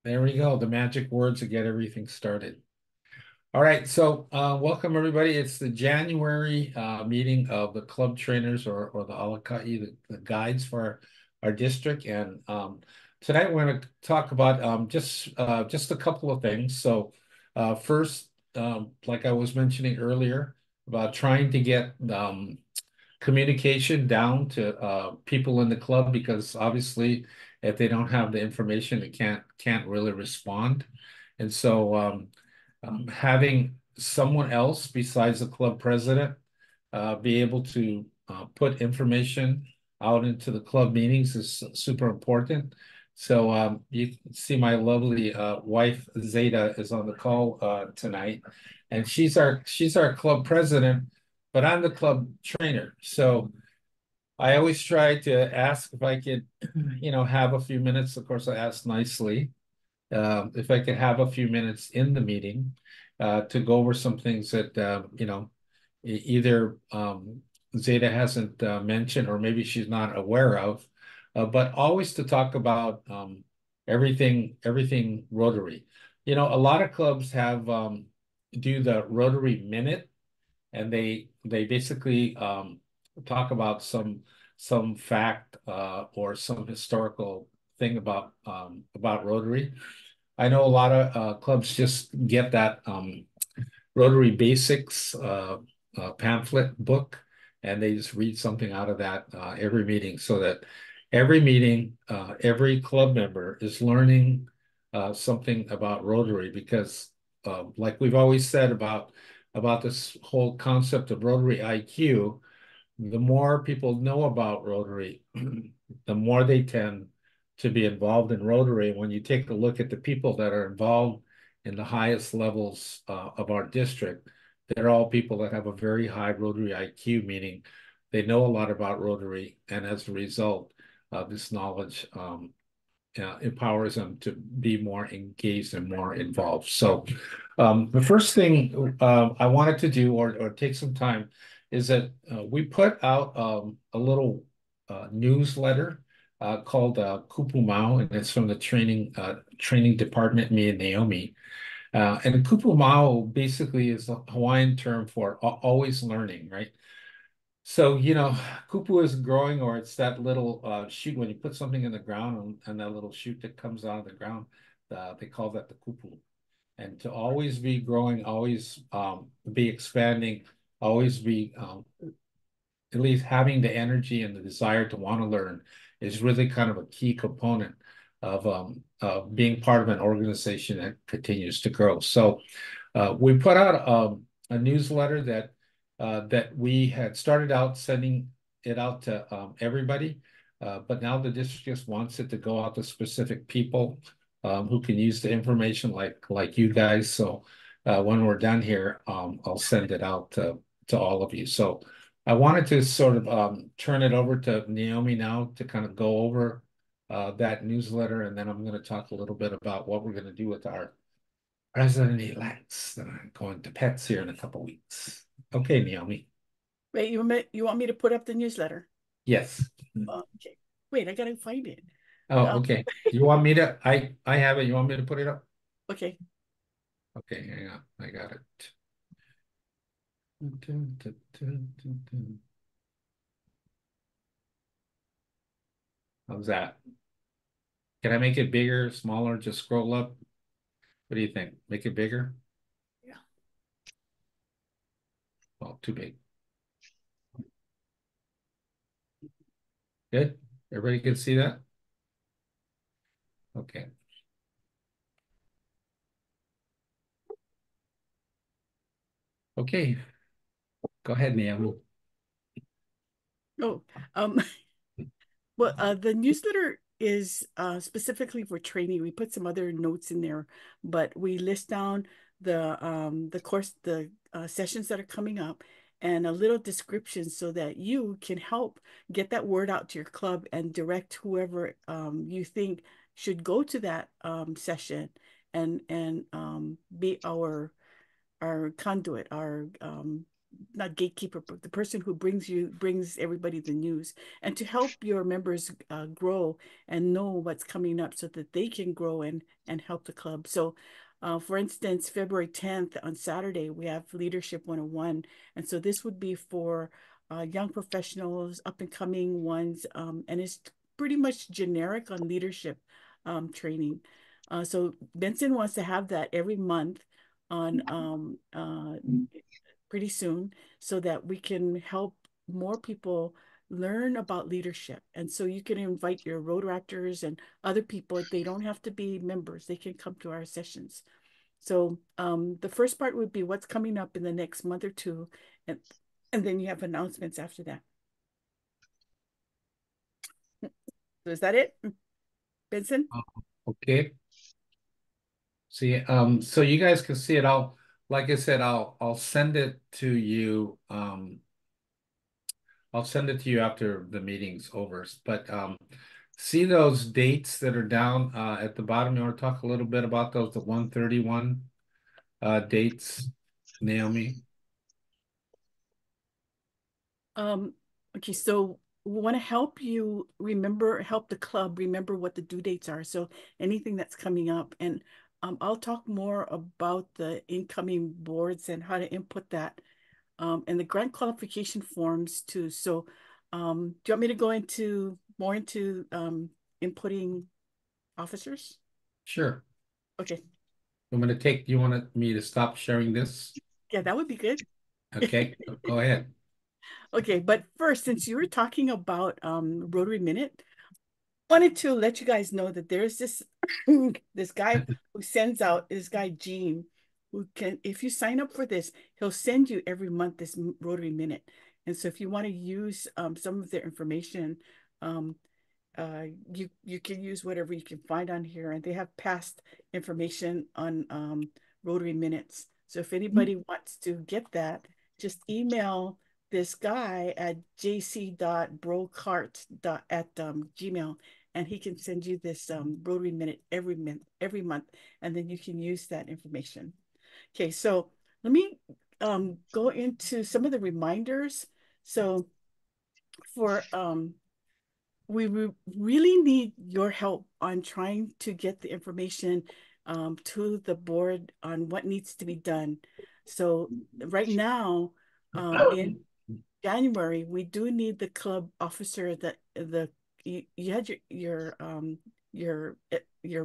There we go. The magic words to get everything started. All right. So, welcome everybody. It's the January meeting of the club trainers or the Alaka'i, the guides for our district. And tonight we're going to talk about just a couple of things. So, first, like I was mentioning earlier, about trying to get communication down to people in the club because obviously if they don't have the information, they can't really respond. And so having someone else besides the club president be able to put information out into the club meetings is super important. So you can see my lovely wife Zeta is on the call tonight, and she's our club president, but I'm the club trainer. So I always try to ask if I could, have a few minutes. Of course, I ask nicely if I could have a few minutes in the meeting to go over some things that either Zeta hasn't mentioned or maybe she's not aware of, but always to talk about everything Rotary. A lot of clubs have do the Rotary Minute, and they basically talk about some fact or some historical thing about Rotary. I know a lot of clubs just get that Rotary Basics pamphlet book, and they just read something out of that every meeting, so that every meeting, every club member is learning something about Rotary because, like we've always said about this whole concept of Rotary IQ, the more people know about Rotary, the more they tend to be involved in Rotary. When you take a look at the people that are involved in the highest levels of our district, they're all people that have a very high Rotary IQ, meaning they know a lot about Rotary, and as a result, this knowledge empowers them to be more engaged and more involved. So, the first thing I wanted to do or take some time is that we put out a little newsletter called Kupu Mau, and it's from the training department, me and Naomi. And Kupu Mau basically is a Hawaiian term for always learning, right? So, kupu is growing, or it's that little shoot when you put something in the ground and that little shoot that comes out of the ground. They call that the kupu. And to always be growing, always be expanding, always be at least having the energy and the desire to want to learn is really kind of a key component of being part of an organization that continues to grow. So we put out a newsletter that we had started out sending it out to everybody, but now the district just wants it to go out to specific people who can use the information like you guys. So when we're done here, I'll send it out to all of you. So I wanted to sort of turn it over to Naomi now to kind of go over that newsletter, and then I'm going to talk a little bit about what we're going to do with our president-elects that are going to pets here in a couple weeks. Okay, Naomi. Wait, you want me to put up the newsletter? Yes. Okay. Wait, I gotta find it. Oh, Um, okay. You want me to? I have it. You want me to put it up? okay. Okay, hang on. I got it. How's that? Can I make it bigger, smaller? Just scroll up. What do you think? Make it bigger? Yeah. Oh, too big. Good. Everybody can see that? Okay. Okay. Go ahead, Naomi. Oh, um, well, the newsletter is specifically for training. We put some other notes in there, but we list down the course, the sessions that are coming up, and a little description so that you can help get that word out to your club and direct whoever you think should go to that session and be our conduit, our not gatekeeper, but the person who brings everybody the news, and to help your members grow and know what's coming up so that they can grow and help the club. So for instance, February 10th on Saturday, we have Leadership 101. And so this would be for young professionals, up and coming ones, and it's pretty much generic on leadership training. So Benson wants to have that every month on pretty soon so that we can help more people learn about leadership. And so you can invite your road actors and other people. They don't have to be members. They can come to our sessions. So the first part would be what's coming up in the next month or two. And then you have announcements after that. So is that it, Benson? Okay. See, so you guys can see it. Like I said, I'll send it to you. I'll send it to you after the meeting's over. But see those dates that are down at the bottom. You want to talk a little bit about those, the 131 dates, Naomi? Um, okay, so we want to help you remember, help the club remember what the due dates are. So anything that's coming up. And I'll talk more about the incoming boards and how to input that and the grant qualification forms too. So do you want me to go into more into inputting officers? Sure. Okay. You want me to stop sharing this? Yeah, that would be good. Okay, go ahead. Okay, but first, since you were talking about Rotary Minute, wanted to let you guys know that there's this this guy who sends out this guy Gene who can, if you sign up for this, he'll send you every month this Rotary Minute. And so if you want to use some of their information, um, you can use whatever you can find on here, and they have past information on Rotary Minutes. So if anybody wants to get that, just email this guy at jc.brocart at gmail, and he can send you this Rotary Minute every month, and then you can use that information. Okay, so let me go into some of the reminders. So for we really need your help on trying to get the information to the board on what needs to be done. So right now, in January, we do need the club officer that you had your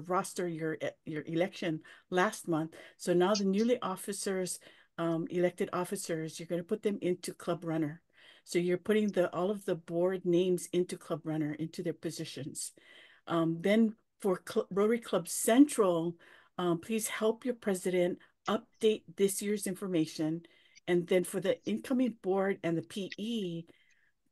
roster, your election last month. So now the newly officers, elected officers, you're going to put them into club runner. So you're putting all of the board names into club runner, into their positions. Then for Rotary Club Central, please help your president update this year's information. And then for the incoming board and the PE,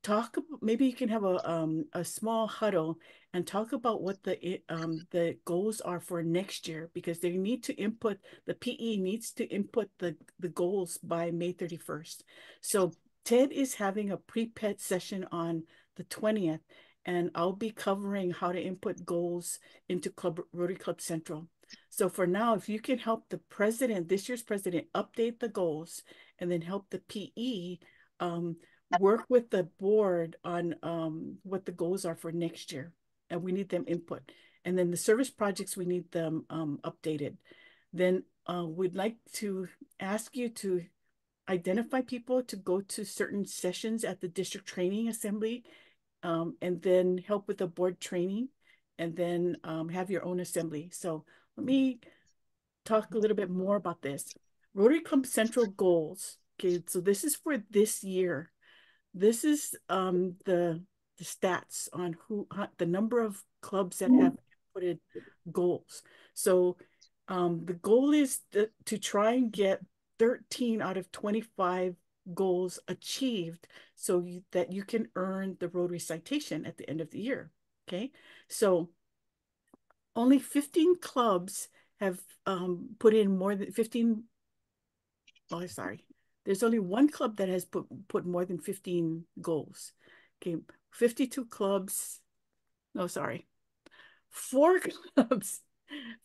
talk about, maybe you can have a small huddle and talk about what the goals are for next year, because they need to input, the PE needs to input the goals by May 31st. So Ted is having a pre-pet session on the 20th, and I'll be covering how to input goals into Rotary Club Central. So for now, if you can help the president, this year's president, update the goals, and then help the PE work with the board on what the goals are for next year. And we need them input. And then the service projects, we need them updated. Then we'd like to ask you to identify people to go to certain sessions at the district training assembly, and then help with the board training, and then have your own assembly. So let me talk a little bit more about this. Rotary Club Central goals. Okay, so this is for this year. This is the stats on the number of clubs that have inputted goals. So the goal is to try and get 13 out of 25 goals achieved, so that you can earn the Rotary citation at the end of the year. Okay, so only 15 clubs have put in more than 15. Oh, sorry. There's only one club that has put more than 15 goals. Okay, 52 clubs. No, sorry. Four clubs.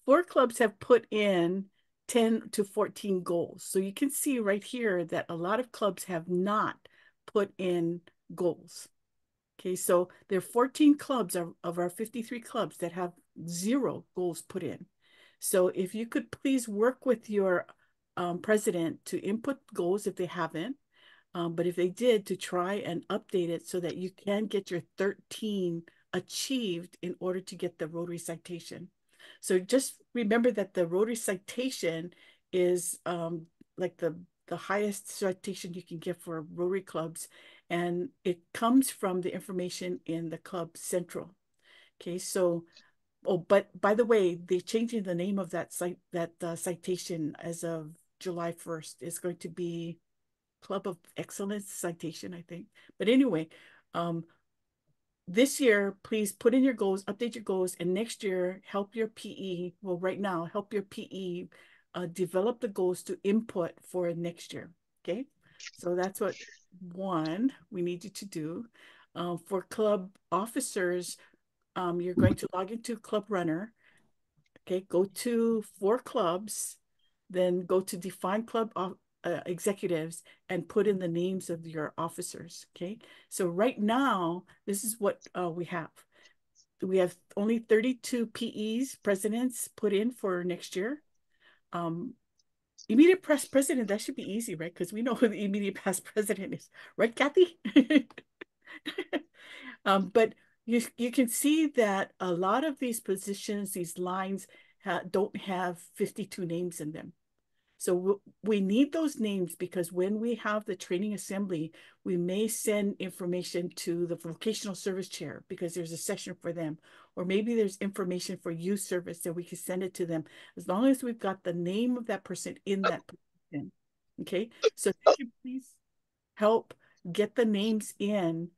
Four clubs have put in 10 to 14 goals. So you can see right here that a lot of clubs have not put in goals. Okay, so there are 14 clubs of our 53 clubs that have zero goals put in. So if you could please work with your president to input goals if they haven't, but if they did, to try and update it so that you can get your 13 achieved in order to get the Rotary citation. So just remember that the Rotary citation is like the highest citation you can get for Rotary clubs, and it comes from the information in the club central. Okay, so oh, but by the way, they're changing the name of that site, that citation as of July 1st. It's going to be Club of Excellence citation, I think. But anyway, um, this year, please put in your goals, update your goals, and next year, help your PE. Well, right now, help your PE develop the goals to input for next year. Okay. So that's what one we need you to do. For club officers, you're going to log into Club Runner. Okay. Go to 4 clubs, then go to define club executives and put in the names of your officers. Okay. So right now, this is what we have. We have only 32 PEs, presidents put in for next year. Um, immediate past president, that should be easy, right? Because we know who the immediate past president is, right, Kathy? But you can see that a lot of these positions, these lines don't have 52 names in them. So we need those names because when we have the training assembly, we may send information to the vocational service chair because there's a session for them. Or maybe there's information for youth service that we can send it to them as long as we've got the name of that person in that position. Okay. So if you can please help get the names in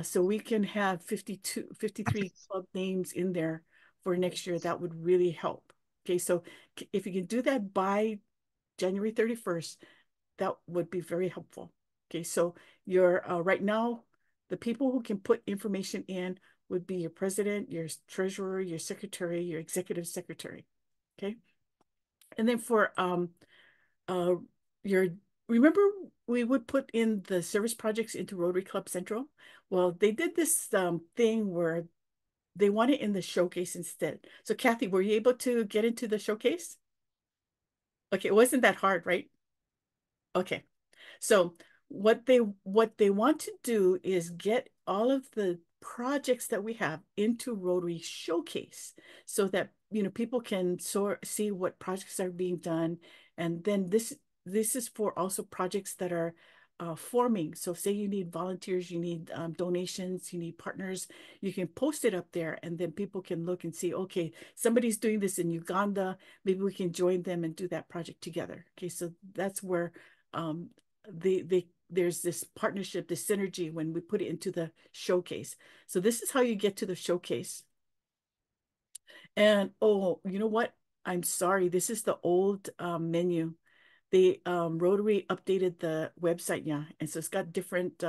so we can have 53 club names in there for next year. That would really help. Okay. So if you can do that by January 31st, that would be very helpful. Okay, so your right now, the people who can put information in would be your president, your treasurer, your secretary, your executive secretary. Okay, and then for uh your remember we would put in the service projects into Rotary Club Central. Well, they did this thing where they want it in the showcase instead. So Kathy, were you able to get into the showcase? Okay, it wasn't that hard, right? Okay. So what they want to do is get all of the projects that we have into Rotary Showcase so that people can see what projects are being done. And then this is for also projects that are forming. So say you need volunteers, you need donations, you need partners, you can post it up there and then people can look and see, okay, somebody's doing this in Uganda, maybe we can join them and do that project together. Okay, so that's where um, there's this partnership, this synergy when we put it into the showcase. So this is how you get to the showcase. And oh, you know what? I'm sorry, this is the old menu. The Rotary updated the website, yeah, and so it's got different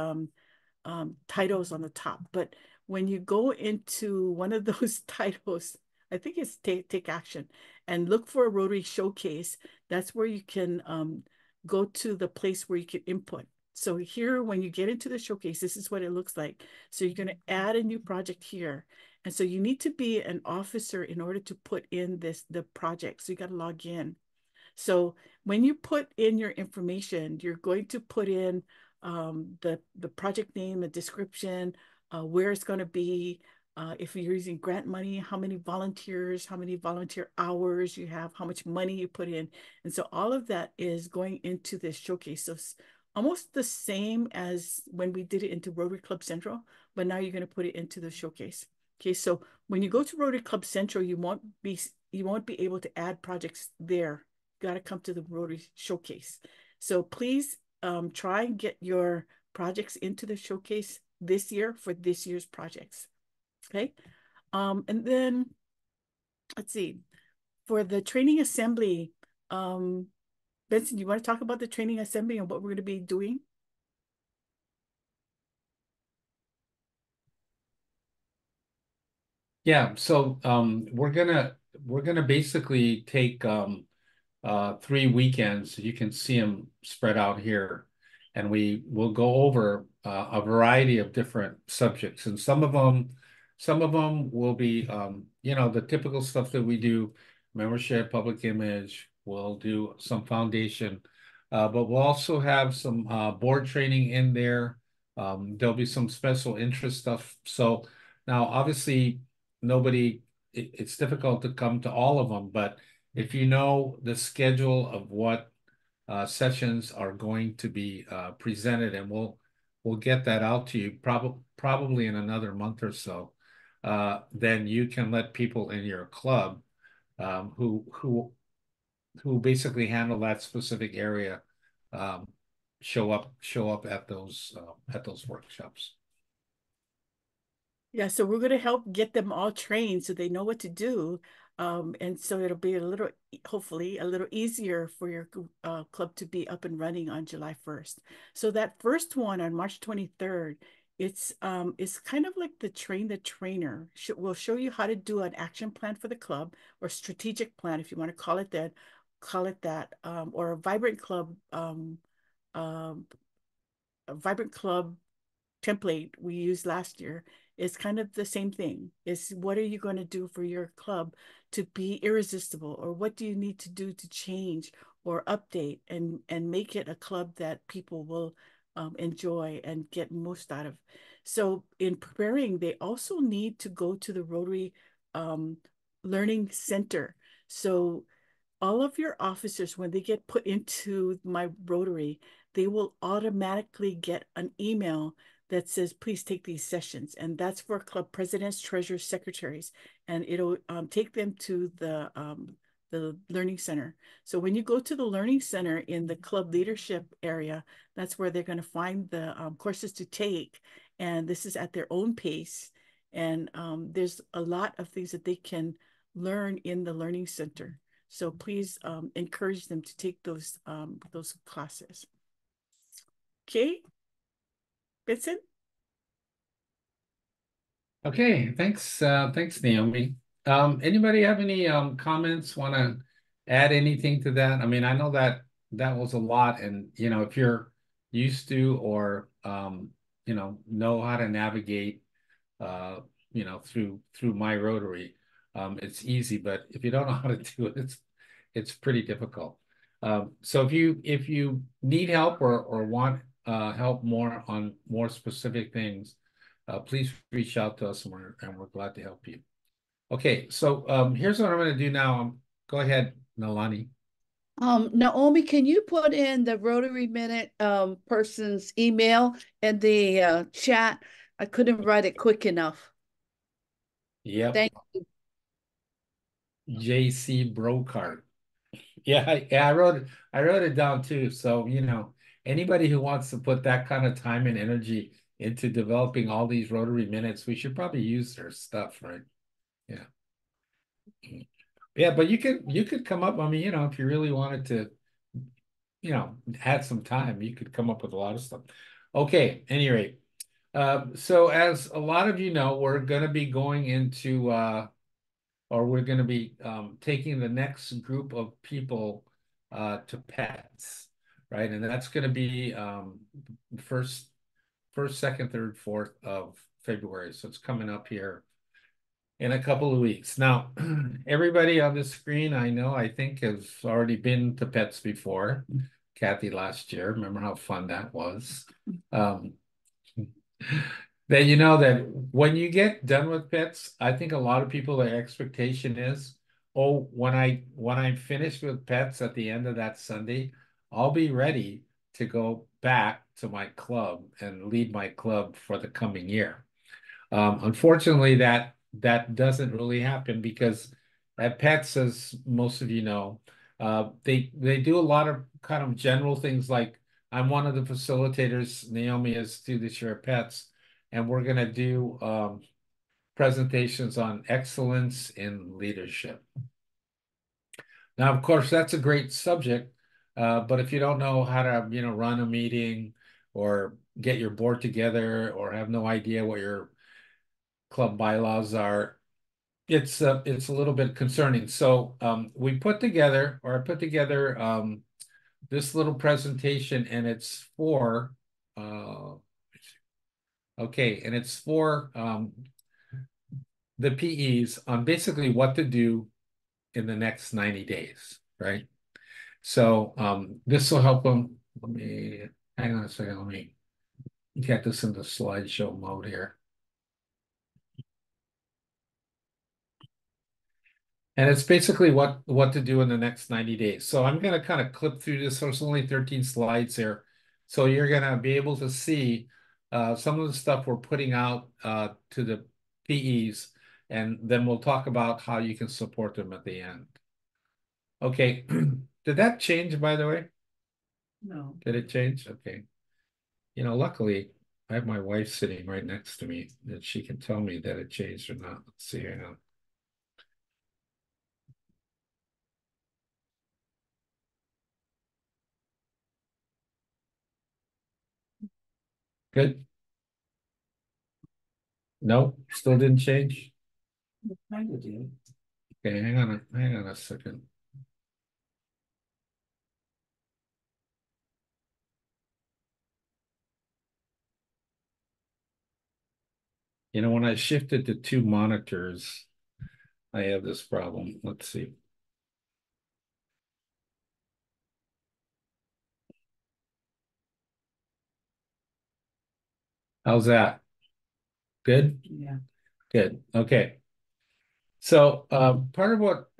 titles on the top. But when you go into one of those titles, I think it's take action and look for a Rotary showcase. That's where you can go to the place where you can input. So here, when you get into the showcase, this is what it looks like. So you're going to add a new project here. And so you need to be an officer in order to put in the project. So you got to log in. So when you put in your information, you're going to put in the project name, a description, where it's going to be, if you're using grant money, how many volunteers, how many volunteer hours you have, how much money you put in. And so all of that is going into this showcase. So it's almost the same as when we did it into Rotary Club Central, but now you're going to put it into the showcase. Okay, so when you go to Rotary Club Central, you won't be able to add projects there. You got to come to the Rotary Showcase. So please try and get your projects into the showcase this year for this year's projects. Okay. And then let's see, for the training assembly, um, Benson, you want to talk about the training assembly and what we're going to be doing? Yeah, so we're gonna basically take 3 weekends. You can see them spread out here, and we will go over a variety of different subjects. And some of them will be, the typical stuff that we do: membership, public image. We'll do some foundation, but we'll also have some board training in there. There'll be some special interest stuff. So now, obviously, nobody. It's difficult to come to all of them, but if you know the schedule of what sessions are going to be presented, and we'll get that out to you probably in another month or so, then you can let people in your club who basically handle that specific area um, show up at those workshops. Yeah, so we're going to help get them all trained so they know what to do. And so it'll be a little, hopefully, a little easier for your club to be up and running on July 1st. So that first one on March 23rd, it's kind of like the train the trainer. We'll show you how to do an action plan for the club, or strategic plan, if you want to call it that, or um, a vibrant club template we used last year is kind of the same thing. Is what are you going to do for your club to be irresistible, or what do you need to do to change or update and make it a club that people will enjoy and get most out of. So in preparing, they also need to go to the Rotary um, Learning Center. So all of your officers, when they get put into my Rotary, they will automatically get an email that says, please take these sessions. And that's for club presidents, treasurers, secretaries. And it'll take them to the Learning Center. So when you go to the Learning Center in the club leadership area, that's where they're going to find the courses to take. And this is at their own pace. And there's a lot of things that they can learn in the Learning Center. So please encourage them to take those classes. Okay, Vincent? Okay, thanks, Naomi. Anybody have any comments? Want to add anything to that? I mean, I know that that was a lot, and if you're used to or know how to navigate uh, through my Rotary, it's easy. But if you don't know how to do it, it's pretty difficult. So if you need help or want help more on more specific things, please reach out to us, and we're glad to help you. Okay, so here's what I'm going to do now. Go ahead, Nalani. Naomi, can you put in the Rotary Minute person's email in the chat? I couldn't write it quick enough. Yep, Thank you. JC Brocart. Yeah, I wrote it down too. So, anybody who wants to put that kind of time and energy into developing all these Rotary minutes, we should probably use their stuff, right? Yeah. Yeah, but you could come up, I mean, if you really wanted to, add some time, you could come up with a lot of stuff. Okay, any rate. So as a lot of you know, we're gonna be going into or we're going to be taking the next group of people to pets, right? And that's going to be first, second, third, 4th of February. So it's coming up here in a couple of weeks. Now, everybody on the screen, I think has already been to pets before. Kathy last year, remember how fun that was? Um, that you know that when you get done with pets, I think a lot of people, their expectation is, oh, when I'm finished with pets at the end of that Sunday, I'll be ready to go back to my club and lead my club for the coming year. Unfortunately, that doesn't really happen because at pets, as most of you know, they do a lot of kind of general things like I'm one of the facilitators. Naomi is to this year at pets, and we're going to do presentations on excellence in leadership. Now, of course, that's a great subject, but if you don't know how to, run a meeting or get your board together or have no idea what your club bylaws are, it's a little bit concerning. So we put together, or I put together this little presentation, and it's for okay, and it's for the PEs on basically what to do in the next 90 days, right? So this will help them. Let me hang on a second. Let me get this into slideshow mode here. And it's basically what to do in the next 90 days. So I'm going to kind of clip through this. There's only 13 slides here. So you're going to be able to see some of the stuff we're putting out to the PEs, and then we'll talk about how you can support them at the end. Okay. Did that change, by the way? No. Did it change? Okay. You know, luckily, I have my wife sitting right next to me that she can tell me that it changed or not. Let's see here now. Good. No, still didn't change. Kind of do. Okay, hang on a second. You know, when I shifted to two monitors, I have this problem. Let's see. How's that? Good? Yeah. Good. Okay. So part of what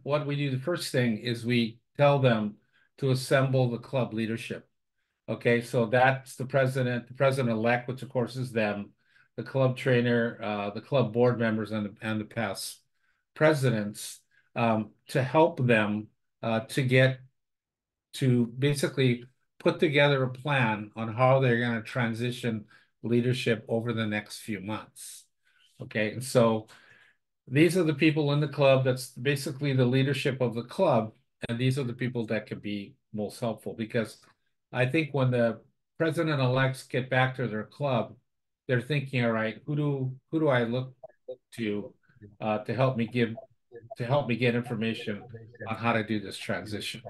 what we do, the first thing is we tell them to assemble the club leadership. Okay, so that's the president-elect, which of course is them, the club trainer, the club board members, and the past presidents, to help them to get to basically put together a plan on how they're going to transition leadership over the next few months. Okay, and so these are the people in the club. That's basically the leadership of the club. And these are the people that can be most helpful, because I think when the president-elects get back to their club, they're thinking, all right, who do I look to to help me get information on how to do this transition.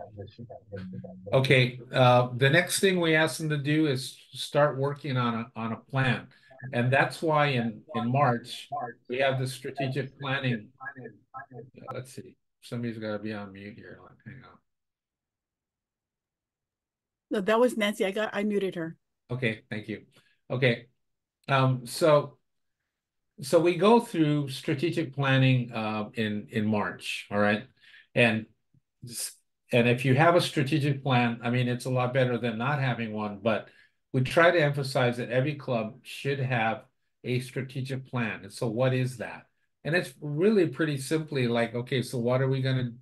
Okay, the next thing we ask them to do is start working on a plan. And that's why in March, we have the strategic planning. Let's see, somebody's got to be on mute here. Hang on. No, that was Nancy. I muted her. Okay, thank you. Okay, so we go through strategic planning in March, all right? And and if you have a strategic plan, I mean, it's a lot better than not having one, but we try to emphasize that every club should have a strategic plan. And so what is that? And it's really pretty simply like, okay, so what are we going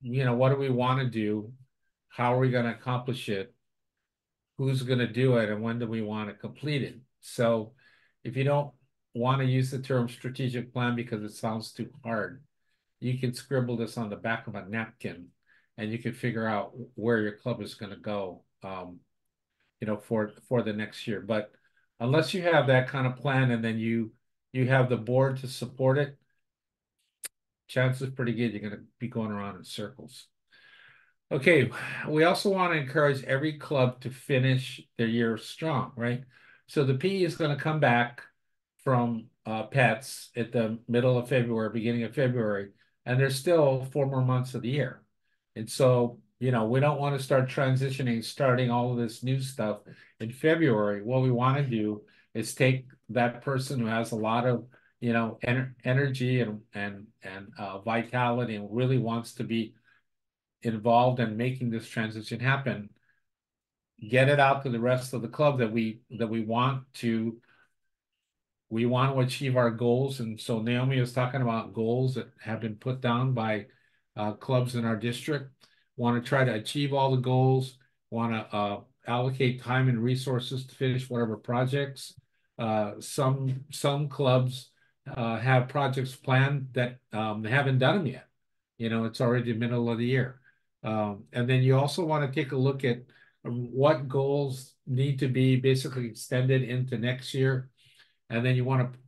to, what do we want to do? How are we going to accomplish it? Who's going to do it? And when do we want to complete it? So if you don't want to use the term strategic plan because it sounds too hard, you can scribble this on the back of a napkin, and you can figure out where your club is going to go, for the next year. But unless you have that kind of plan, and then you have the board to support it, chances pretty good you're going to be going around in circles. Okay, we also want to encourage every club to finish their year strong, right? So the PE is going to come back from pets at the middle of February, beginning of February, and there's still 4 more months of the year. And so, we don't want to start starting all of this new stuff in February. What we want to do is take that person who has a lot of, energy and vitality, and really wants to be involved in making this transition happen, get it out to the rest of the club that we want to achieve our goals. And so Naomi was talking about goals that have been put down by clubs in our district. Want to try to achieve all the goals, want to allocate time and resources to finish whatever projects. Some clubs have projects planned that they haven't done them yet. It's already the middle of the year. And then you also want to take a look at what goals need to be basically extended into next year. And then you want to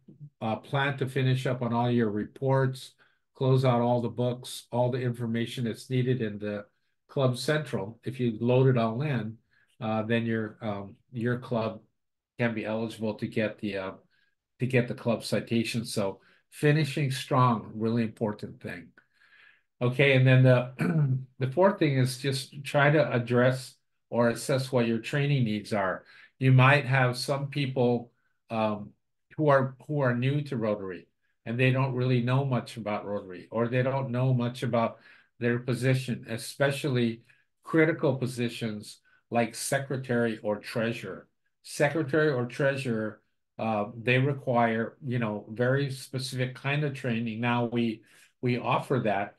plan to finish up on all your reports, close out all the books, all the information that's needed in the Club Central. If you load it all in, then your club can be eligible to get the club citation. So finishing strong, really important thing. Okay, and then the the fourth thing is just try to address or assess what your training needs are. You might have some people um, who are new to Rotary and they don't really know much about Rotary, or they don't know much about their position, especially critical positions like secretary or treasurer. Secretary or treasurer, they require, very specific kind of training. Now we offer that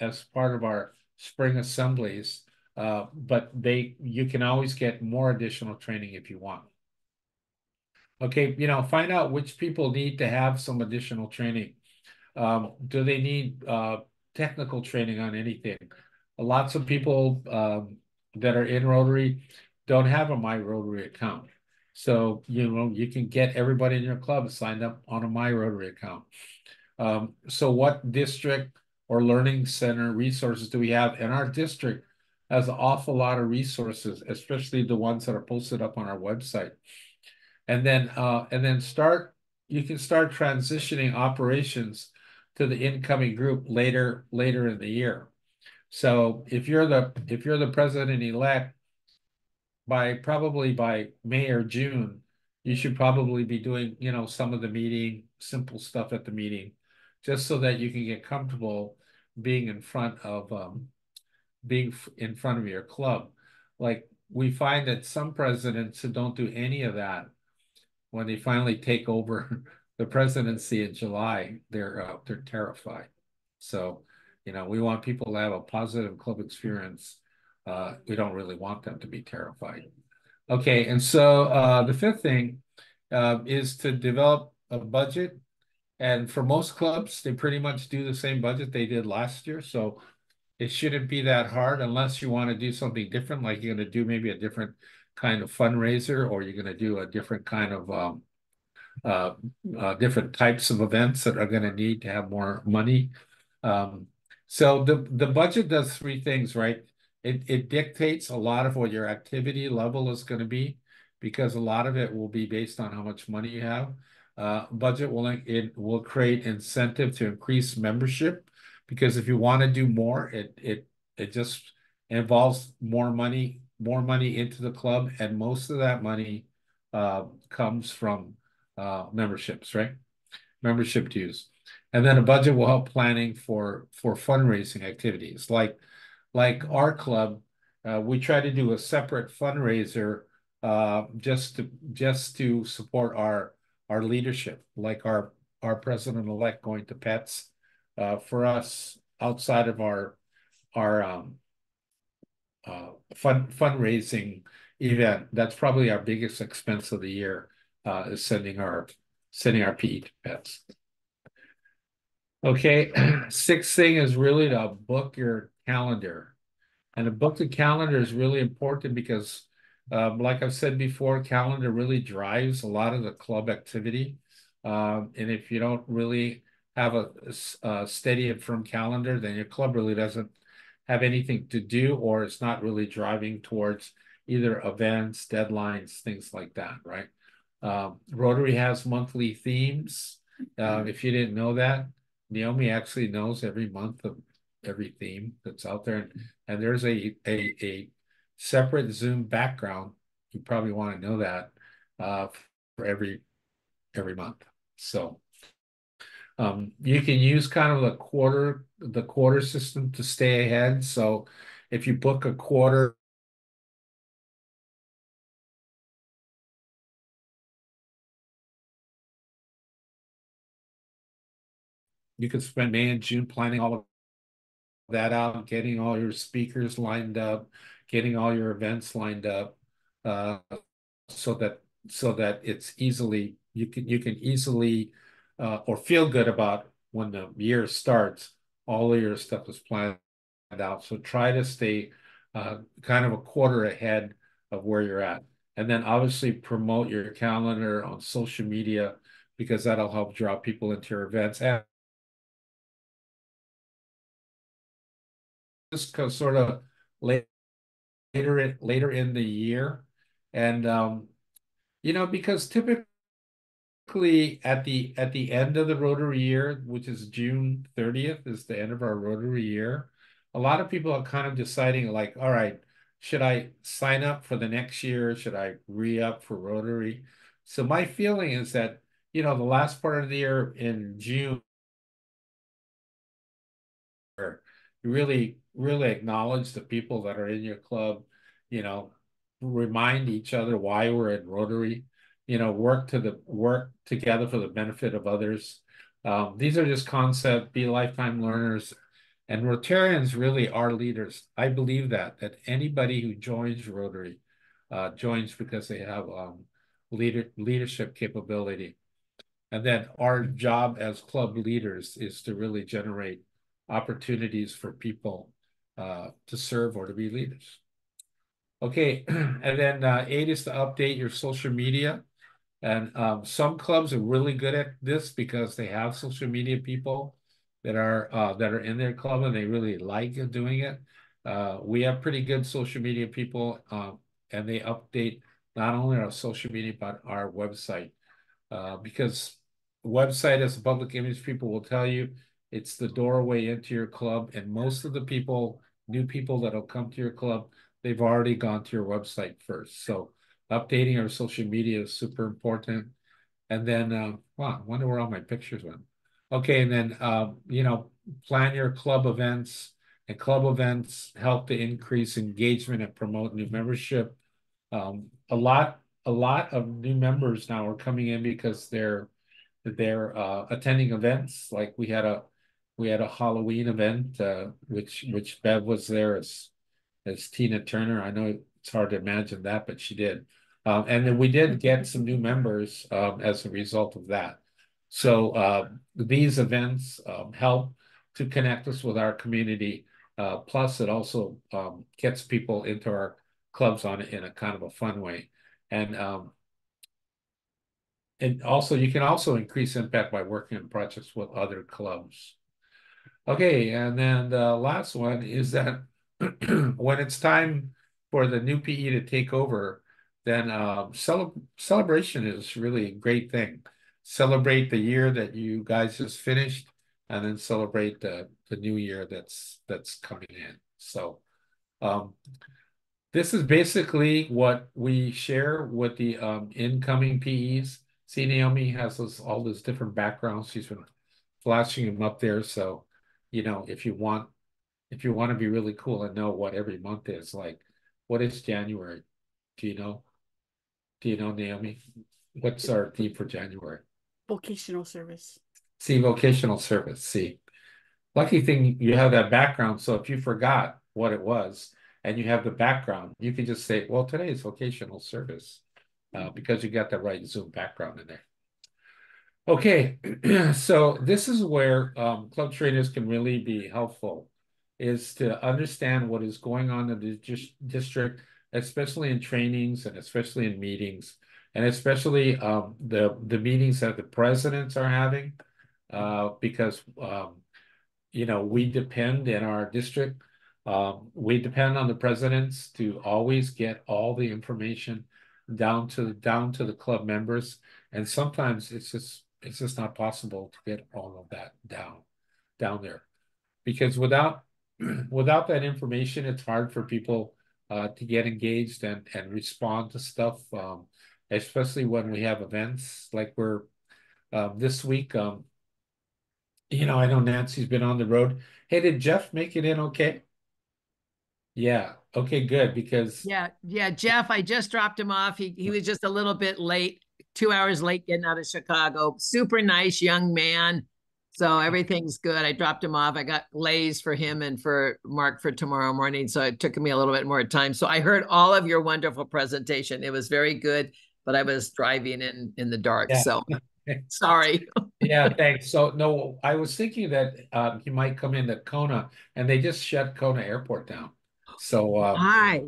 as part of our spring assemblies, but you can always get more additional training if you want. Okay, find out which people need to have some additional training. Do they need technical training on anything? Lots of people that are in Rotary don't have a My Rotary account. So, you can get everybody in your club signed up on a My Rotary account. So what district or learning center resources do we have? And our district has an awful lot of resources, especially the ones that are posted up on our website. And then you can start transitioning operations to the incoming group later in the year. So if you're the president-elect, probably by May or June, you should probably be doing, some of the meeting, simple stuff at the meeting, just so that you can get comfortable being in front of your club. Like, we find that some presidents who don't do any of that, when they finally take over the presidency in July, they're terrified. So, we want people to have a positive club experience. We don't really want them to be terrified. Okay, and so the fifth thing is to develop a budget. And for most clubs, they pretty much do the same budget they did last year. So it shouldn't be that hard unless you want to do something different, like you're going to do maybe a different kind of fundraiser, or you're going to do a different kind of uh, different types of events that are going to need to have more money. Um, so the budget does three things, right? It dictates a lot of what your activity level is going to be, because a lot of it will be based on how much money you have. Budget will create incentive to increase membership, because if you want to do more, it just involves more money into the club, and most of that money comes from memberships, right? Membership dues. And then a budget will help planning for fundraising activities. Like our club, we try to do a separate fundraiser just to support our leadership, like our president-elect going to pets. For us, outside of our fundraising event, that's probably our biggest expense of the year, is sending our PE to pets. Okay, sixth thing is really to book your calendar. And a booked calendar is really important because, like I've said before, calendar really drives a lot of the club activity. And if you don't really have a steady and firm calendar, then your club really doesn't have anything to do, or it's not really driving towards either events, deadlines, things like that, right? Rotary has monthly themes. If you didn't know that, Naomi actually knows every month of every theme that's out there. And there's a separate Zoom background. You probably want to know that for every month. So you can use kind of the quarter system to stay ahead. So if you book a quarter, you could spend May and June planning all of that out, getting all your speakers lined up, getting all your events lined up, uh, so that it's easily you can easily or feel good about when the year starts. All of your stuff is planned out. So try to stay kind of a quarter ahead of where you're at, and then obviously promote your calendar on social media because that'll help draw people into your events. And just sort of later in the year, and because typically at the end of the Rotary year, which is June 30th, is the end of our Rotary year, a lot of people are kind of deciding like, all right, should I sign up for the next year? Should I re-up for Rotary? So my feeling is that, the last part of the year in June, you really acknowledge the people that are in your club, you know, remind each other why we're in Rotary, work together for the benefit of others. These are just concepts, be lifetime learners, and Rotarians really are leaders. I believe that anybody who joins Rotary joins because they have leadership capability. And then our job as club leaders is to really generate opportunities for people to serve or to be leaders. Okay, and then 8 is to update your social media. And some clubs are really good at this because they have social media people that are in their club and they really like doing it. We have pretty good social media people, and they update not only our social media but our website, because website as a public image, people will tell you it's the doorway into your club, and most of the new people that'll come to your club, they've already gone to your website first. So updating our social media is super important. And then, wow, I wonder where all my pictures went. Okay, and then, plan your club events, and club events help to increase engagement and promote new membership. A lot of new members now are coming in because they're attending events. Like we had a Halloween event, which Bev was there as Tina Turner. I know it's hard to imagine that, but she did. And then we did get some new members as a result of that. So these events help to connect us with our community. Plus, it also gets people into our clubs in a kind of a fun way. And also, you can also increase impact by working on projects with other clubs. Okay, and then the last one is that when it's time for the new PE to take over, then celebration is really a great thing. Celebrate the year that you guys just finished, and then celebrate the new year that's coming in. So um, this is basically what we share with the incoming PEs. See, Naomi has all those different backgrounds. She's been flashing them up there. So, if you want to be really cool and know what every month is, like, what is January? Do you know? Do you know, Naomi? What's our theme for January? Vocational service. See, vocational service. See, lucky thing you have that background. So if you forgot what it was and you have the background, you can just say, well, today is vocational service, because you got the right Zoom background in there. Okay, so this is where club trainers can really be helpful, is to understand what is going on in the district, especially in trainings and especially in meetings, and especially the meetings that the presidents are having, because we depend in our district. We depend on the presidents to always get all the information down to the club members, and sometimes it's just not possible to get all of that down there, because without that information, it's hard for people to get engaged and respond to stuff, especially when we have events like we're this week. I know Nancy's been on the road. Hey, did Jeff make it in okay? Yeah. Okay, good. Because Yeah, Jeff, I just dropped him off. He was just a little bit late, 2 hours late getting out of Chicago. Super nice young man. So everything's good. I dropped him off. I got Lay's for him and for Mark for tomorrow morning. So it took me a little bit more time. So I heard all of your wonderful presentation. It was very good, but I was driving in the dark. yeah. So sorry. Yeah, thanks. So no, I was thinking that he might come into Kona, and they just shut Kona Airport down. So Hi.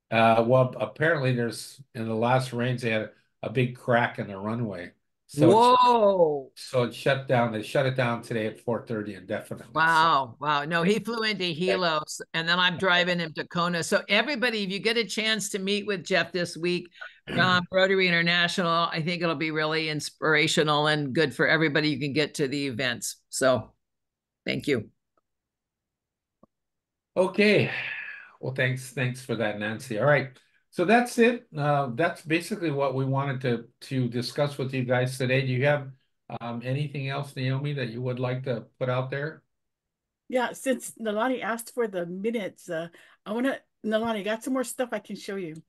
well, apparently there's in the last rains they had a big crack in the runway. So Whoa. it shut down. They shut it down today at 4:30 indefinitely. So Wow. Wow. No, he flew into Helos and then I'm driving him to Kona. So everybody, if you get a chance to meet with Jeff this week from Rotary International, I think it'll be really inspirational and good for everybody. You can get to the events. So thank you. okay. Well, thanks for that, Nancy. All right. So that's it. That's basically what we wanted to discuss with you guys today. Do you have anything else, Naomi, that you would like to put out there? Yeah, since Nalani asked for the minutes, I want to, Nalani, got some more stuff I can show you.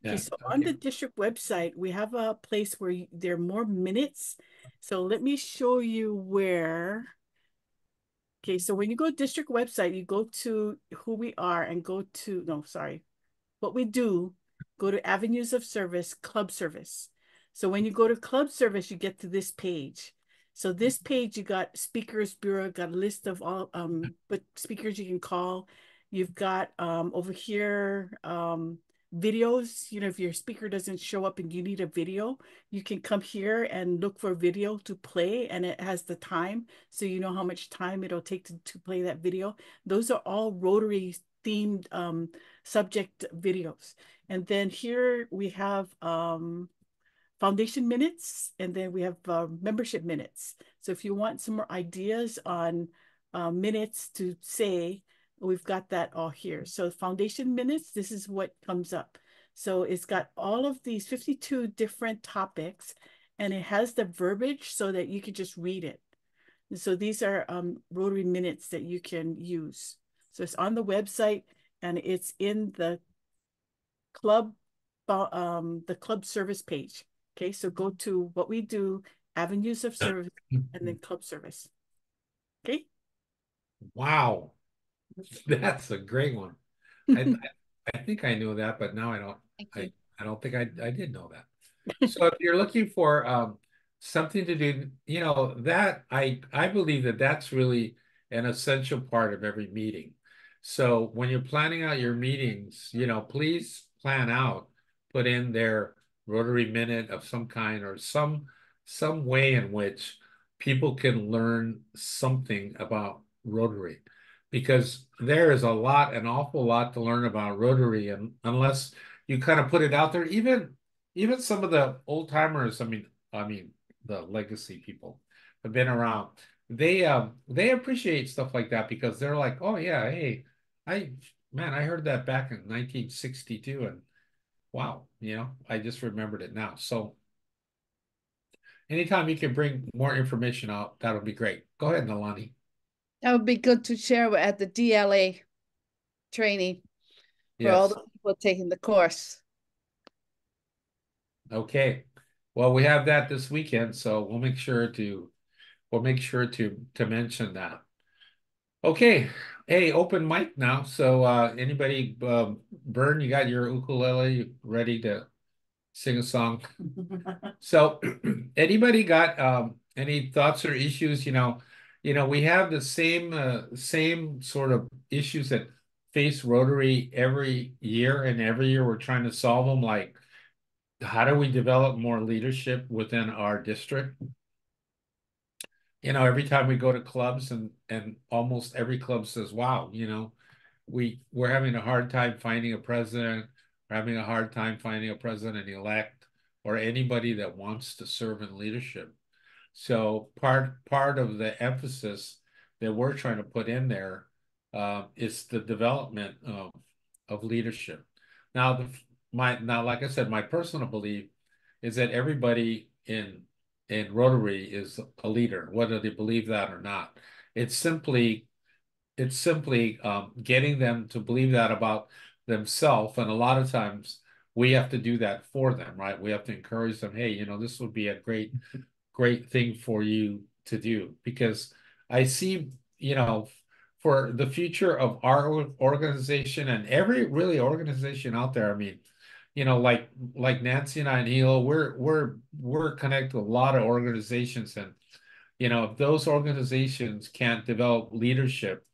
Okay, Yeah. so on Okay. the district website, we have a place where there are more minutes. So let me show you where. Okay, so when you go to district website, you go to who we are and go to, no, sorry, what we do, go to avenues of service, club service. So when you go to club service, you get to this page. So this page, you got speakers bureau, got a list of all what speakers you can call. You've got over here videos. You know, if your speaker doesn't show up and you need a video, you can come here and look for a video to play, and it has the time, so you know how much time it'll take to play that video. Those are all Rotary themed subject videos. And then here we have foundation minutes, and then we have membership minutes. So if you want some more ideas on minutes to say, we've got that all here. So foundation minutes, this is what comes up. So it's got all of these 52 different topics, and it has the verbiage so that you can just read it. And so these are Rotary minutes that you can use. So it's on the website, and it's in club the club service page. Okay, so go to what we do, avenues of service, and then club service. Okay. Wow. That's a great one. I I think I knew that, but now I don't. Thank you. I don't think I did know that. So if you're looking for something to do, that I believe that that's really an essential part of every meeting. So when you're planning out your meetings, please plan out, put in their Rotary Minute of some kind or some way in which people can learn something about Rotary. Because there is an awful lot to learn about Rotary, and unless you kind of put it out there, even some of the old timers, I mean the legacy people have been around. They appreciate stuff like that because they're like, oh yeah, hey, I I heard that back in 1962, and wow, I just remembered it now. So anytime you can bring more information out, that'll be great. Go ahead, Nalani. That would be good to share at the DLA training for all Yes. the people taking the course. Okay. Well, we have that this weekend, so we'll make sure to mention that. Okay. Hey, open mic now. So anybody, Vern, you got your ukulele ready to sing a song? So anybody got any thoughts or issues? We have the same sort of issues that face Rotary every year, and every year we're trying to solve them, like how do we develop more leadership within our district? Every time we go to clubs, and almost every club says, wow, we're having a hard time finding a president, we're having a hard time finding a president-elect or anybody that wants to serve in leadership. So part of the emphasis that we're trying to put in there is the development of leadership. Now, like I said, my personal belief is that everybody in Rotary is a leader, whether they believe that or not. It's simply getting them to believe that about themselves, and a lot of times we have to do that for them, right? We have to encourage them. Hey, this would be a great thing for you to do, because I see, for the future of our organization and every really organization out there. I mean, like Nancy and I and Hilo, we're connected to a lot of organizations, and if those organizations can't develop leadership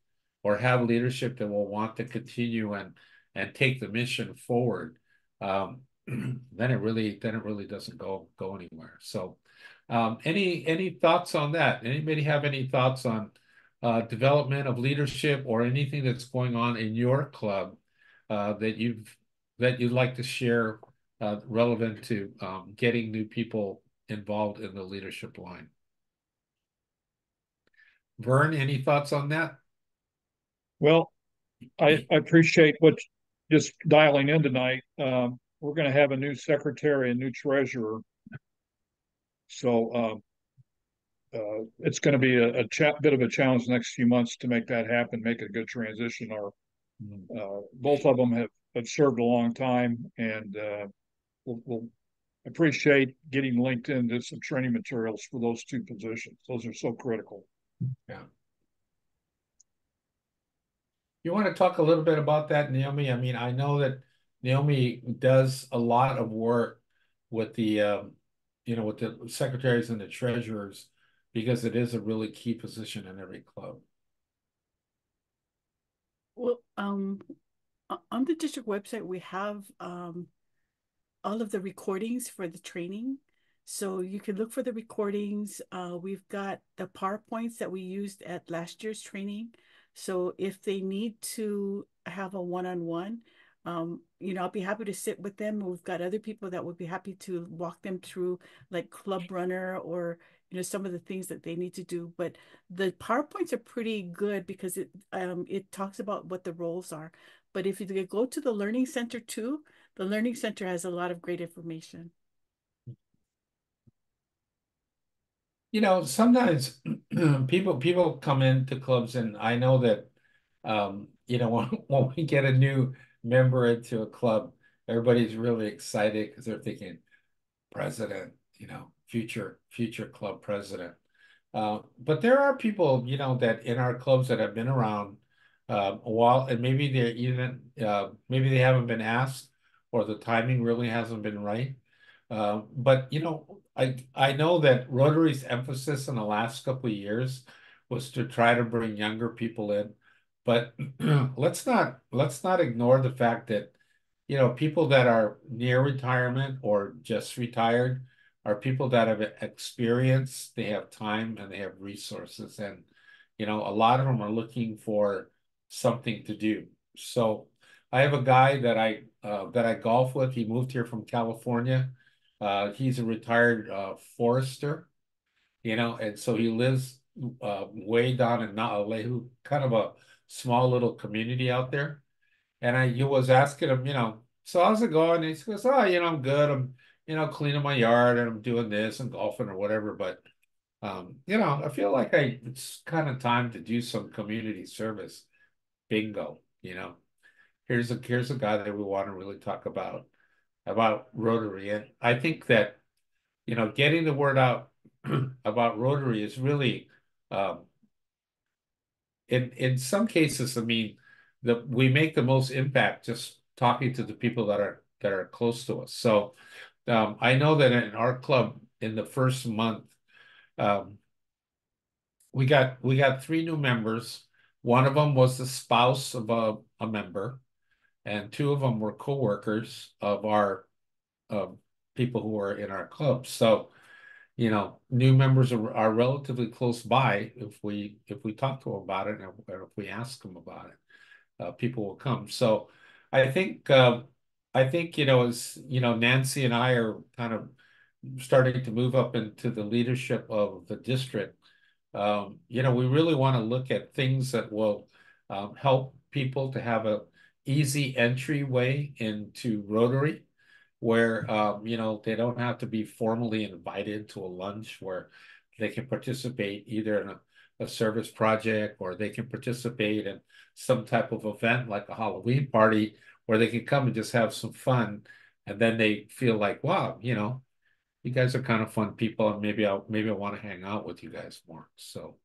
or have leadership that will want to continue and take the mission forward, then it really doesn't go anywhere. So Any thoughts on that? Anybody have any thoughts on development of leadership or anything that's going on in your club that you'd like to share relevant to getting new people involved in the leadership line? Vern, any thoughts on that? Well, I appreciate what just dialing in tonight. We're going to have a new secretary and new treasurer. So it's going to be a bit of a challenge the next few months to make that happen, make it a good transition. Both of them have served a long time, and we'll appreciate getting linked into some training materials for those two positions. Those are so critical. Yeah. You want to talk a little bit about that, Naomi? I mean, I know that Naomi does a lot of work with the, with the secretaries and the treasurers because it is a really key position in every club. Well, on the district website, we have all of the recordings for the training. So you can look for the recordings. We've got the PowerPoints that we used at last year's training. So if they need to have a one-on-one, I'll be happy to sit with them. We've got other people that would be happy to walk them through, like Club Runner or some of the things that they need to do. But the PowerPoints are pretty good because it talks about what the roles are. But if you go to the Learning Center too, the Learning Center has a lot of great information. Sometimes people come into clubs, and I know that when we get a new member into a club, everybody's really excited because they're thinking president, future club president. But there are people, that in our clubs that have been around a while, and maybe maybe they haven't been asked, or the timing really hasn't been right. But I know that Rotary's emphasis in the last couple of years was to try to bring younger people in, but let's not ignore the fact that people that are near retirement or just retired are people that have experience, they have time, and they have resources, and a lot of them are looking for something to do. So I have a guy that I golf with. He moved here from California. He's a retired forester, and so he lives way down in Naalehu, kind of a small little community out there. And I was asking him, so how's it going? And he goes, oh, I'm good. I'm, cleaning my yard and I'm doing this and golfing or whatever. But, I feel like it's kind of time to do some community service. Bingo, here's a guy that we want to really talk about Rotary. And I think that, getting the word out about Rotary is really, in some cases, I mean, we make the most impact just talking to the people that are close to us. So I know that in our club, in the first month, we got 3 new members. One of them was the spouse of a member, and 2 of them were coworkers of our people who are in our club. So, new members are relatively close by. If we talk to them about it, and if we ask them about it, people will come. So I think as Nancy and I are kind of starting to move up into the leadership of the district. We really want to look at things that will help people to have a easy entryway into Rotary, where they don't have to be formally invited to a lunch, where they can participate either in a service project, or they can participate in some type of event like a Halloween party, where they can come and just have some fun, and then they feel like, wow, you guys are kind of fun people, and maybe I want to hang out with you guys more. So,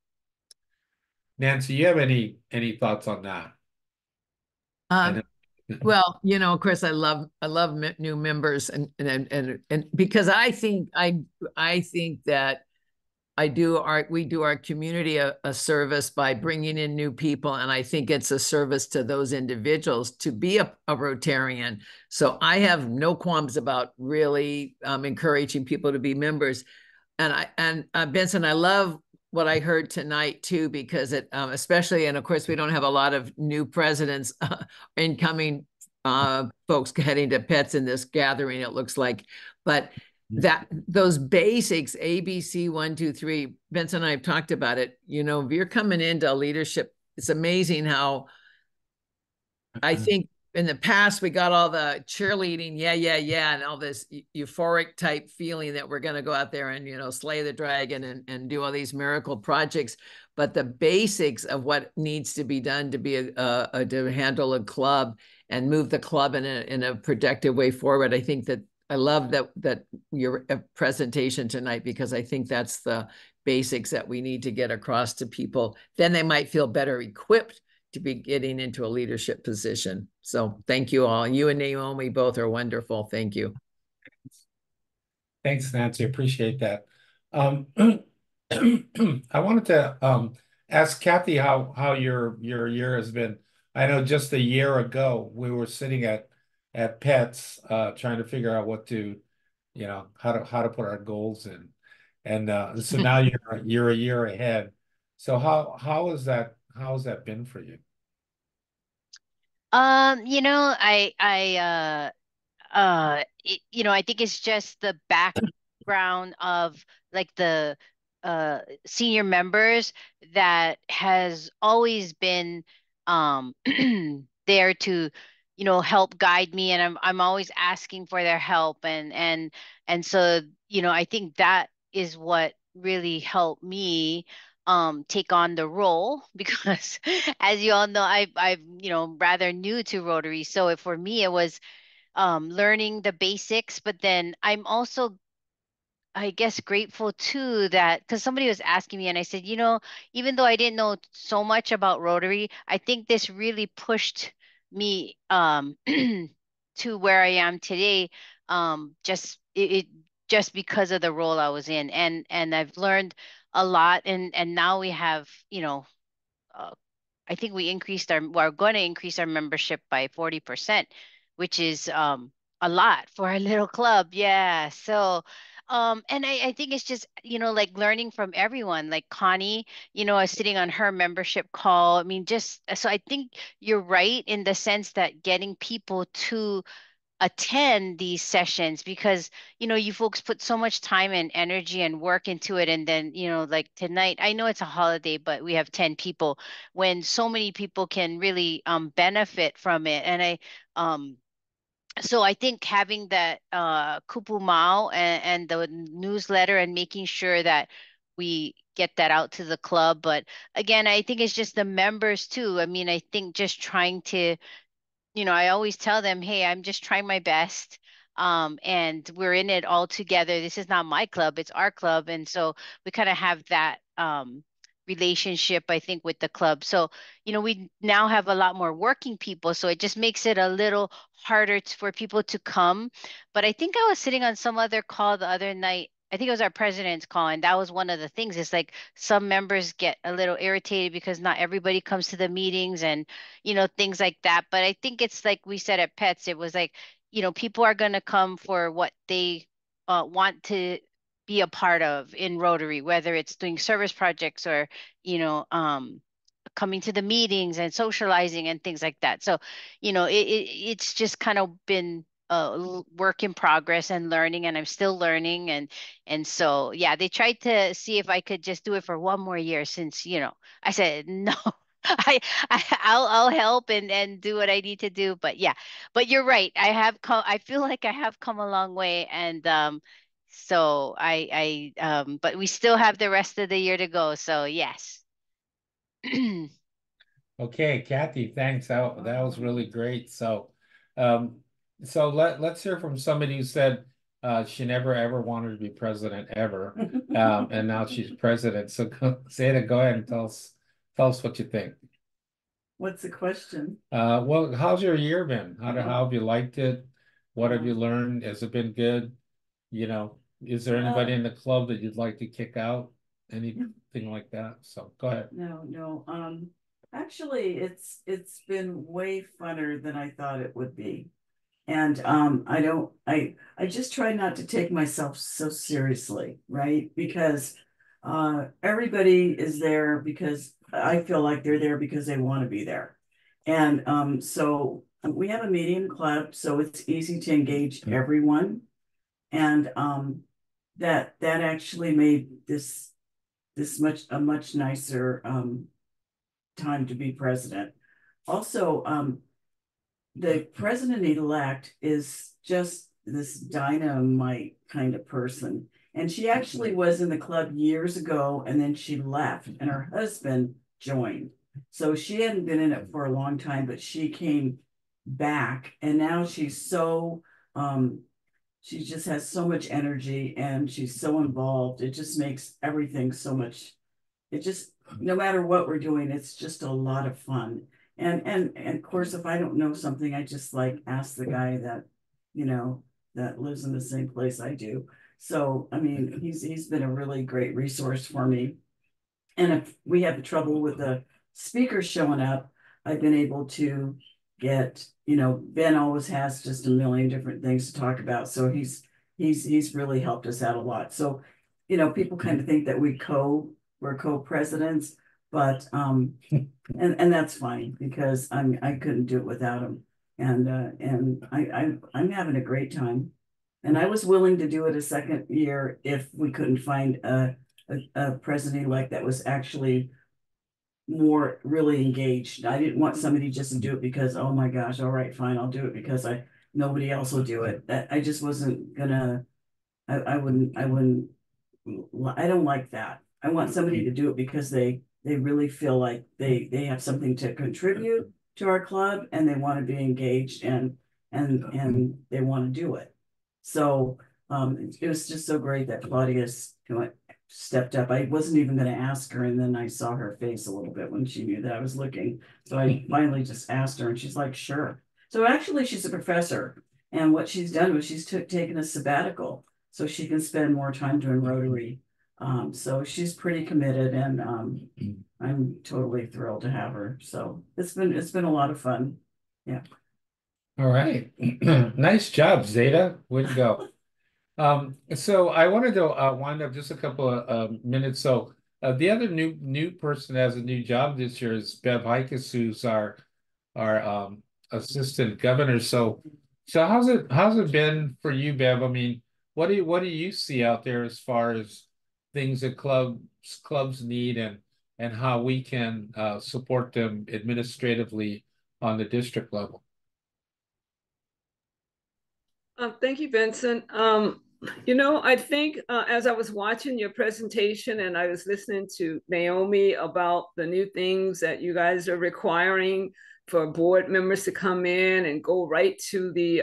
Nancy, you have any thoughts on that? Well, Chris, I love new members, and because I think that we do our community a service by bringing in new people, and I think it's a service to those individuals to be a Rotarian. So I have no qualms about really encouraging people to be members. Benson, I love what I heard tonight too, because it especially, and of course we don't have a lot of new presidents, incoming folks heading to pets in this gathering, it looks like, but that those basics, ABC 1, 2, 3, Benson and I have talked about it. You know, if you're coming into leadership, it's amazing how I think in the past we got all the cheerleading, yeah, and all this euphoric type feeling that we're going to go out there and, you know, slay the dragon and do all these miracle projects. But the basics of what needs to be done to be to handle a club and move the club in a productive way forward. I think that I love that your presentation tonight, because I think that's the basics that we need to get across to people. Then they might feel better equipped to be getting into a leadership position. So thank you all. You and Naomi both are wonderful. Thank you. Thanks, Nancy. Appreciate that. I wanted to ask Kathy how your year has been. I know just a year ago we were sitting at Pets trying to figure out what to, you know, how to put our goals in. And so now you're a year ahead. So how has that been for you? I think it's just the background of like the senior members that has always been um there to help guide me, and I'm always asking for their help, and so I think that is what really helped me take on the role because as you all know, I'm rather new to Rotary, so for me it was learning the basics, but then I'm also, I guess, grateful too that because somebody was asking me and I said, even though I didn't know so much about Rotary, I think this really pushed me to where I am today. It just because of the role I was in, and I've learned a lot, and now we have, uh, I think we're going to increase our membership by 40%, which is a lot for a little club. Yeah. So and I think it's just, like learning from everyone, like Connie, I was sitting on her membership call. I mean, just so I think you're right in the sense that getting people to attend these sessions because you folks put so much time and energy and work into it, and then like tonight, I know it's a holiday but we have 10 people when so many people can really benefit from it. And um I think having that kupu mao and the newsletter and making sure that we get that out to the club. But again, I think it's just the members too. I mean, I think just trying to, I always tell them, hey, I'm just trying my best. And we're in it all together. This is not my club, it's our club. And so we kind of have that relationship, I think, with the club. So, we now have a lot more working people. So it just makes it a little harder for people to come. But I think I was sitting on some other call the other night. I think it was our president's call, and that was one of the things. It's like some members get a little irritated because not everybody comes to the meetings and things like that. But I think it's like we said at Pets, it was like, people are going to come for what they want to be a part of in Rotary, whether it's doing service projects or, coming to the meetings and socializing and things like that. So, it's just kind of been a work in progress and learning, and I'm still learning. And so, yeah, they tried to see if I could just do it for one more year since, I said, no, I'll help and do what I need to do. But yeah, but you're right. I feel like I have come a long way. And so but we still have the rest of the year to go. So yes. Okay, Kathy, thanks. That was really great. Um, so let's hear from somebody who said she never ever wanted to be president ever, and now she's president. So Zeta, go ahead and tell us what you think. What's the question? Well, how's your year been? How have you liked it? What have you learned? Has it been good? You know, is there anybody in the club that you'd like to kick out? Anything like that? So go ahead. No. Actually, it's been way funner than I thought it would be. And I just try not to take myself so seriously, right? Because everybody is there because I feel like they're there because they want to be there. And so we have a medium club, so it's easy to engage everyone. And that actually made this a much nicer time to be president. Also, the president-elect is just this dynamite kind of person. And she actually was in the club years ago, and then she left, and her husband joined. So she hadn't been in it for a long time, but she came back, and now she's so she just has so much energy, and she's so involved. It just makes everything so much. It just, no matter what we're doing, it's just a lot of fun. And of course, if I don't know something, I just like ask the guy that, you know, that lives in the same place I do. So I mean, he's been a really great resource for me. And if we have trouble with the speakers showing up, I've been able to get, you know, Ben always has just a million different things to talk about. So he's really helped us out a lot. So, you know, people kind of think that we're co-presidents, but and that's fine because I couldn't do it without him. And I'm having a great time. And I was willing to do it a second year if we couldn't find a president-elect that was actually more really engaged. I didn't want somebody just to do it because, oh my gosh, all right, fine, I'll do it because nobody else will do it. That I just wasn't gonna. I wouldn't. I don't like that. I want somebody to do it because they really feel like they have something to contribute to our club, and they want to be engaged, and they want to do it. So it was just so great that Claudia's stepped up. I wasn't even going to ask her, and then I saw her face a little bit when she knew that I was looking. So I finally just asked her, and she's like, sure. So actually, she's a professor, and what she's done was she's taken a sabbatical so she can spend more time doing Rotary. So she's pretty committed, and I'm totally thrilled to have her. So it's been a lot of fun. Yeah. All right. Nice job, Zeta. Way to go. So I wanted to wind up just a couple of minutes. So the other new person that has a new job this year is Bev Hikus, who's our assistant governor. So how's it been for you, Bev? I mean, what do you see out there as far as things that clubs need and how we can support them administratively on the district level? Thank you, Vincent. You know, I think as I was watching your presentation and I was listening to Naomi about the new things that you guys are requiring for board members to come in and go right to the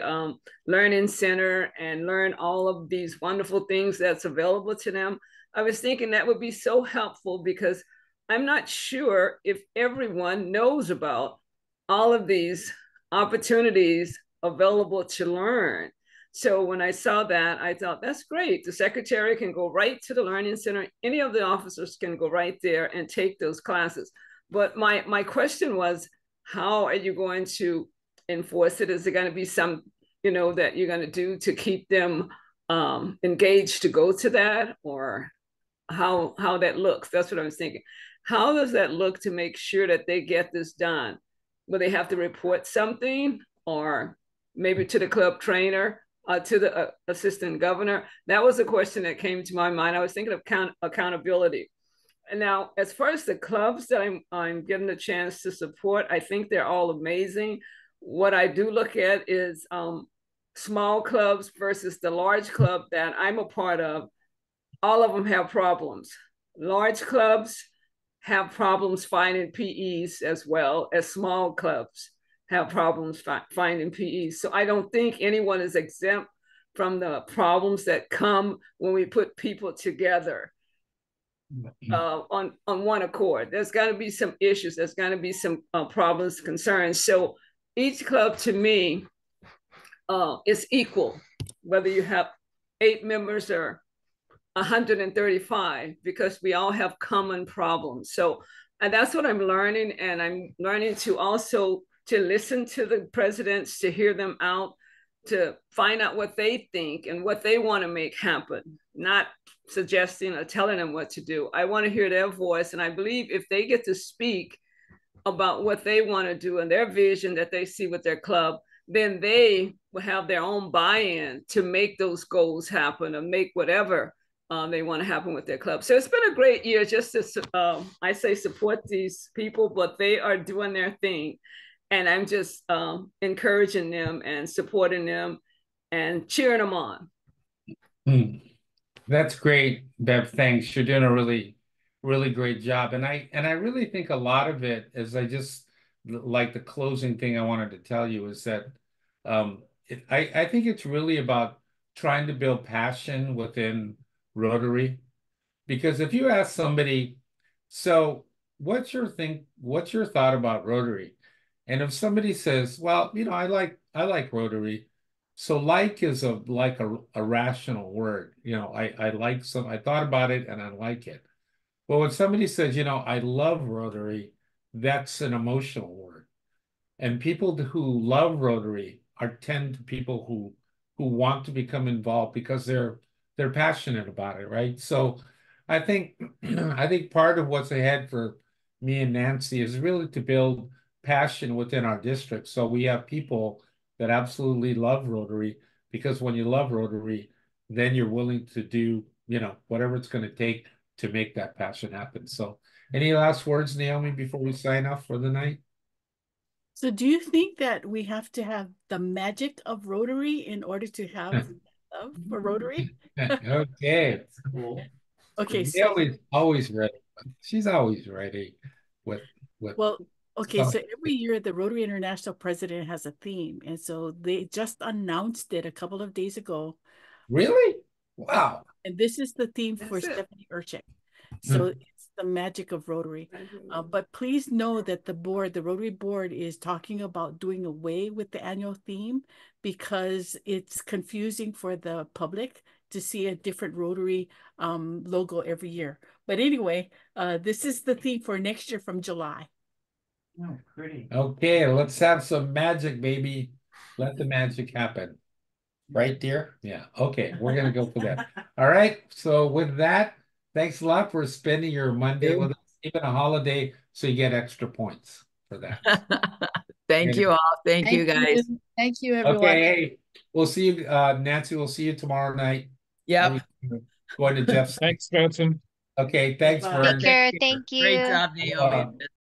Learning Center and learn all of these wonderful things that's available to them, I was thinking that would be so helpful because I'm not sure if everyone knows about all of these opportunities available to learn. So when I saw that, I thought, that's great. The secretary can go right to the Learning Center. Any of the officers can go right there and take those classes. But my question was, how are you going to enforce it? Is there going to be some, you know, that you're going to do to keep them engaged to go to that? Or how that looks? That's what I was thinking. How does that look to make sure that they get this done? Will they have to report something or maybe to the club trainer? To the assistant governor? That was a question that came to my mind. I was thinking of accountability. And now, as far as the clubs that I'm getting a chance to support, I think they're all amazing. What I do look at is small clubs versus the large club that I'm a part of. All of them have problems. Large clubs have problems finding PEs as well as small clubs have problems finding PEs. So I don't think anyone is exempt from the problems that come when we put people together on one accord. There's got to be some issues. There's got to be some problems, concerns. So each club to me is equal, whether you have 8 members or 135, because we all have common problems. So and that's what I'm learning. And I'm learning to also to listen to the presidents, to hear them out, to find out what they think and what they want to make happen, not suggesting or telling them what to do. I want to hear their voice. And I believe if they get to speak about what they want to do and their vision that they see with their club, then they will have their own buy-in to make those goals happen or make whatever they want to happen with their club. So it's been a great year just to, I say, support these people, but they are doing their thing. And I'm just encouraging them and supporting them and cheering them on. That's great, Bev. Thanks. You're doing a really great job. And I really think a lot of it is like the closing thing I wanted to tell you is that I think it's really about trying to build passion within Rotary. Because if you ask somebody, so what's your thought about Rotary? And if somebody says, well, I like Rotary. So like is a rational word. I thought about it and I like it. But when somebody says, I love Rotary, that's an emotional word. And people who love Rotary tend to people who want to become involved because they're passionate about it, right? So I think I think part of what's ahead for me and Nancy is really to build passion within our district. So we have people that absolutely love Rotary because when you love Rotary, then you're willing to do, whatever it's going to take to make that passion happen. So any last words, Naomi, before we sign off for the night? So do you think that we have to have the magic of Rotary in order to have love for Rotary? Okay. Cool. Okay, So so always ready. She's always ready with well, okay, so something. every year the Rotary International president has a theme, and so they just announced it a couple of days ago. Really? Wow. And this is the theme for That's it. Stephanie Urchick. So it's the magic of Rotary. But please know that the Rotary board is talking about doing away with the annual theme because it's confusing for the public to see a different Rotary logo every year. But anyway, this is the theme for next year from July. Oh, pretty. Okay, let's have some magic, baby. Let the magic happen. Right, dear? Yeah. Okay, we're gonna go for that. All right. So with that, thanks a lot for spending your Monday with us, even a holiday, so you get extra points for that. Thank you all. Thank you, guys. Thank you, everyone. Okay, hey, we'll see you, Nancy. We'll see you tomorrow night. Yep. Going to Jeff's. Thanks, Benson. Okay, thanks, Bye. Vern. Take care. Thank you. Great job, Naomi.